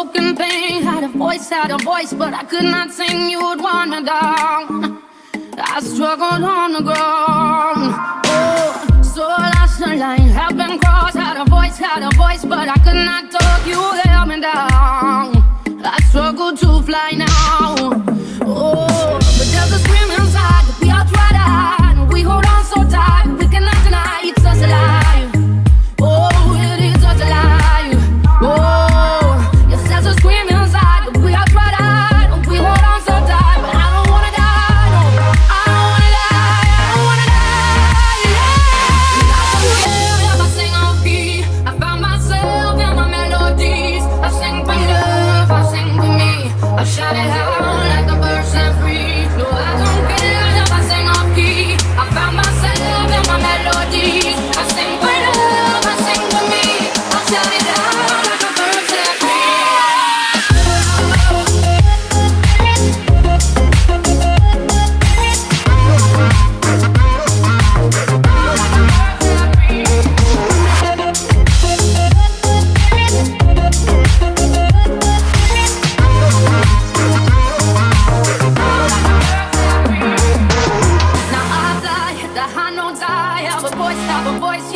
broken thing. Had a voice, but I could not sing. You would want me down. I struggled on the ground. Oh, so lost the line, have been crossed. Had a voice, but I could not talk. You held me down. I struggle to fly now. Oh, but there's a scream inside that we are trying to hide. We hold on so tight, we cannot deny it's us alive. Oh, it is us alive. Oh, yes, there's a scream inside that we are trying to hide. We hold on so tight, but I don't wanna die. No, I don't wanna die. I don't wanna die. Yeah. I sing off key. I found myself in my melodies. I sing for love, I sing for me. I shout it out like the birds set free. No, I don't care if I sing off key. I found myself in my melodies. I sing for love, I sing for me. I shout it out like the birds set free. Now I fly, the high notes I have a voice,